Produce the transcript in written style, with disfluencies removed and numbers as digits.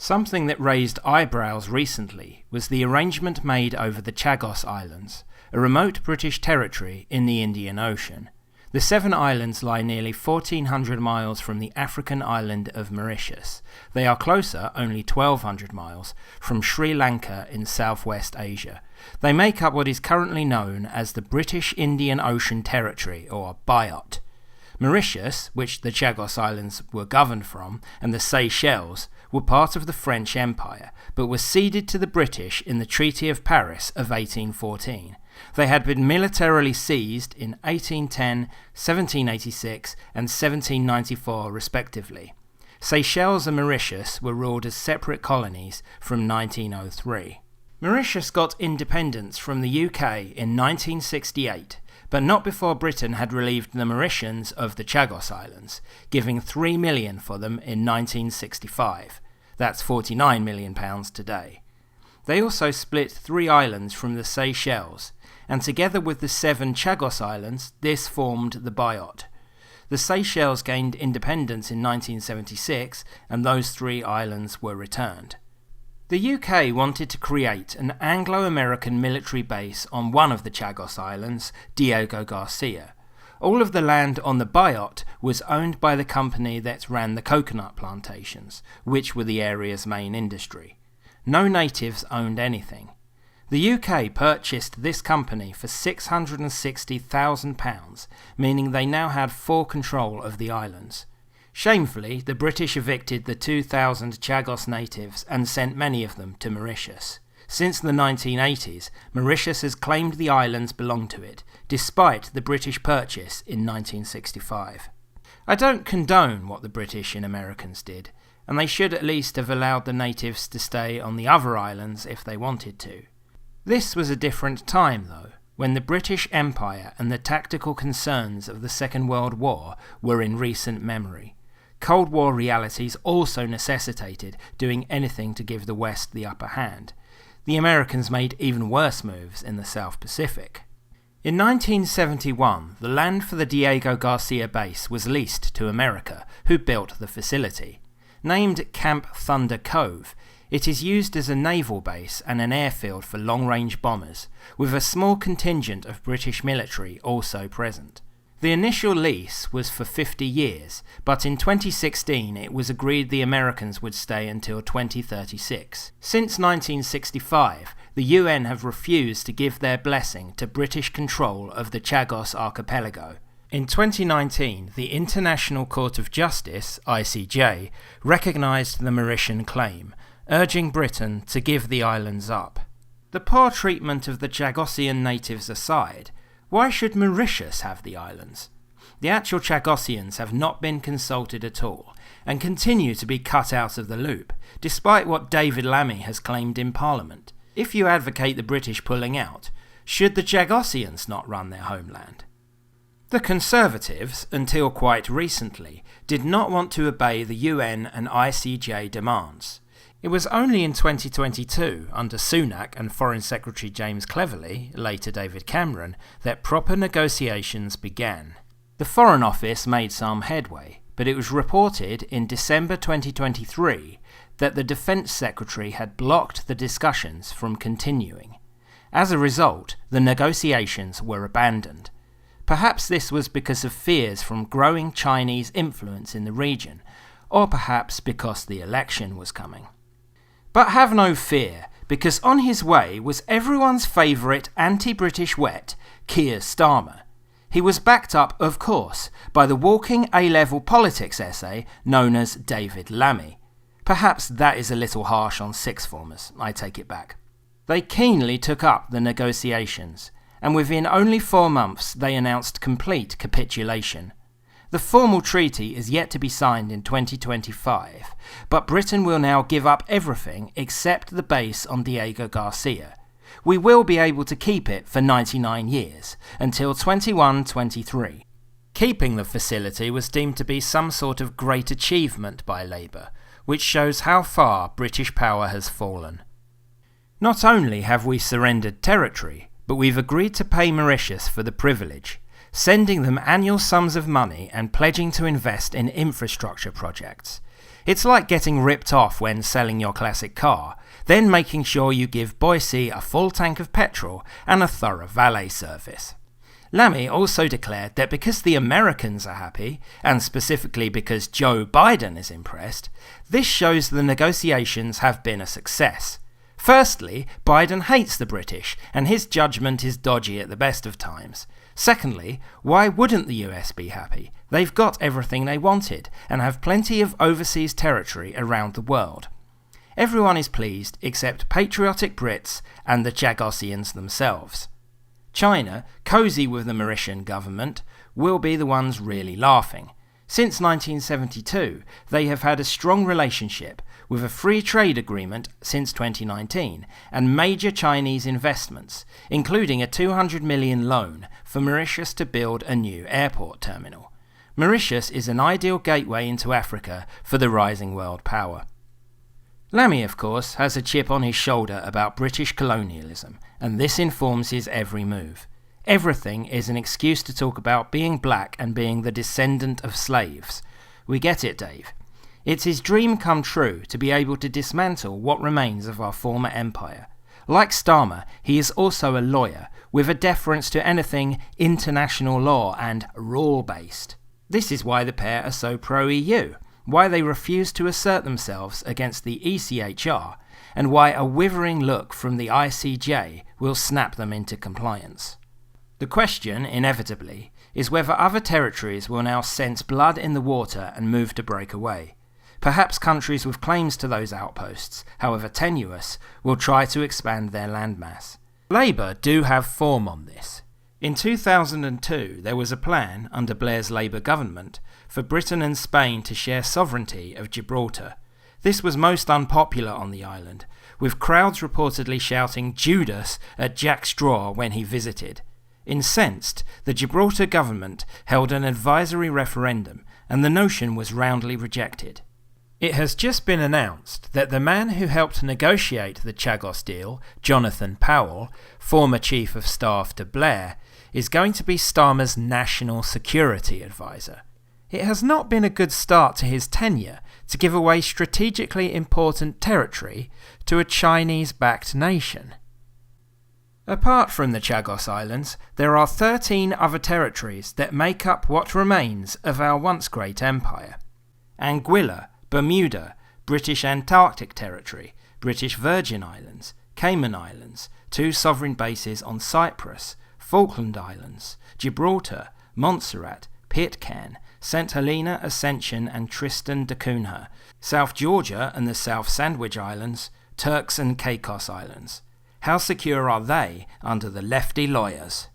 Something that raised eyebrows recently was the arrangement made over the Chagos Islands, a remote British territory in the Indian Ocean. The 7 islands lie nearly 1,400 miles from the African island of Mauritius. They are closer, only 1,200 miles, from Sri Lanka in southwest Asia. They make up what is currently known as the British Indian Ocean Territory, or BIOT. Mauritius, which the Chagos Islands were governed from, and the Seychelles were part of the French Empire, but were ceded to the British in the Treaty of Paris of 1814. They had been militarily seized in 1810, 1786 and 1794 respectively. Seychelles and Mauritius were ruled as separate colonies from 1903. Mauritius got independence from the UK in 1968, but not before Britain had relieved the Mauritians of the Chagos Islands, giving $3 million for them in 1965. That's £49 million today. They also split 3 islands from the Seychelles, and together with the 7 Chagos Islands, this formed the BIOT. The Seychelles gained independence in 1976, and those 3 islands were returned. The UK wanted to create an Anglo-American military base on one of the Chagos Islands, Diego Garcia. All of the land on the BIOT was owned by the company that ran the coconut plantations, which were the area's main industry. No natives owned anything. The UK purchased this company for £660,000, meaning they now had full control of the islands. Shamefully, the British evicted the 2,000 Chagos natives and sent many of them to Mauritius. Since the 1980s, Mauritius has claimed the islands belong to it, despite the British purchase in 1965. I don't condone what the British and Americans did, and they should at least have allowed the natives to stay on the other islands if they wanted to. This was a different time, though, when the British Empire and the tactical concerns of the Second World War were in recent memory. Cold War realities also necessitated doing anything to give the West the upper hand. The Americans made even worse moves in the South Pacific. In 1971, the land for the Diego Garcia base was leased to America, who built the facility. Named Camp Thunder Cove, it is used as a naval base and an airfield for long-range bombers, with a small contingent of British military also present. The initial lease was for 50 years, but in 2016 it was agreed the Americans would stay until 2036. Since 1965, the UN have refused to give their blessing to British control of the Chagos archipelago. In 2019, the International Court of Justice, ICJ, recognised the Mauritian claim, urging Britain to give the islands up. The poor treatment of the Chagosian natives aside, why should Mauritius have the islands? The actual Chagosians have not been consulted at all, and continue to be cut out of the loop, despite what David Lammy has claimed in Parliament. If you advocate the British pulling out, should the Chagosians not run their homeland? The Conservatives, until quite recently, did not want to obey the UN and ICJ demands. It was only in 2022, under Sunak and Foreign Secretary James Cleverly, later David Cameron, that proper negotiations began. The Foreign Office made some headway, but it was reported in December 2023 that the Defence Secretary had blocked the discussions from continuing. As a result, the negotiations were abandoned. Perhaps this was because of fears from growing Chinese influence in the region, or perhaps because the election was coming. But have no fear, because on his way was everyone's favourite anti-British wet, Keir Starmer. He was backed up, of course, by the walking A-level politics essay known as David Lammy. Perhaps that is a little harsh on sixth formers, I take it back. They keenly took up the negotiations, and within only 4 months they announced complete capitulation. The formal treaty is yet to be signed in 2025, but Britain will now give up everything except the base on Diego Garcia. We will be able to keep it for 99 years, until 2123. Keeping the facility was deemed to be some sort of great achievement by Labour, which shows how far British power has fallen. Not only have we surrendered territory, but we've agreed to pay Mauritius for the privilege, sending them annual sums of money and pledging to invest in infrastructure projects. It's like getting ripped off when selling your classic car, then making sure you give Boise a full tank of petrol and a thorough valet service. Lamy also declared that because the Americans are happy, and specifically because Joe Biden is impressed, this shows the negotiations have been a success. Firstly, Biden hates the British, and his judgment is dodgy at the best of times. Secondly, why wouldn't the US be happy? They've got everything they wanted, and have plenty of overseas territory around the world. Everyone is pleased except patriotic Brits and the Chagosians themselves. China, cosy with the Mauritian government, will be the ones really laughing. Since 1972, they have had a strong relationship, with a free trade agreement since 2019, and major Chinese investments, including a $200 million loan for Mauritius to build a new airport terminal. Mauritius is an ideal gateway into Africa for the rising world power. Lamy, of course, has a chip on his shoulder about British colonialism, and this informs his every move. Everything is an excuse to talk about being black and being the descendant of slaves. We get it, Dave. It's his dream come true to be able to dismantle what remains of our former empire. Like Starmer, he is also a lawyer, with a deference to anything international law and rule-based. This is why the pair are so pro-EU, why they refuse to assert themselves against the ECHR, and why a withering look from the ICJ will snap them into compliance. The question, inevitably, is whether other territories will now sense blood in the water and move to break away. Perhaps countries with claims to those outposts, however tenuous, will try to expand their landmass. Labour do have form on this. In 2002, there was a plan, under Blair's Labour government, for Britain and Spain to share sovereignty of Gibraltar. This was most unpopular on the island, with crowds reportedly shouting Judas at Jack Straw when he visited. Incensed, the Gibraltar government held an advisory referendum, and the notion was roundly rejected. It has just been announced that the man who helped negotiate the Chagos deal, Jonathan Powell, former Chief of Staff to Blair, is going to be Starmer's national security advisor. It has not been a good start to his tenure to give away strategically important territory to a Chinese-backed nation. Apart from the Chagos Islands, there are 13 other territories that make up what remains of our once great empire. Anguilla, Bermuda, British Antarctic Territory, British Virgin Islands, Cayman Islands, 2 sovereign bases on Cyprus, Falkland Islands, Gibraltar, Montserrat, Pitcairn, St Helena, Ascension and Tristan da Cunha, South Georgia and the South Sandwich Islands, Turks and Caicos Islands. How secure are they under the lefty lawyers?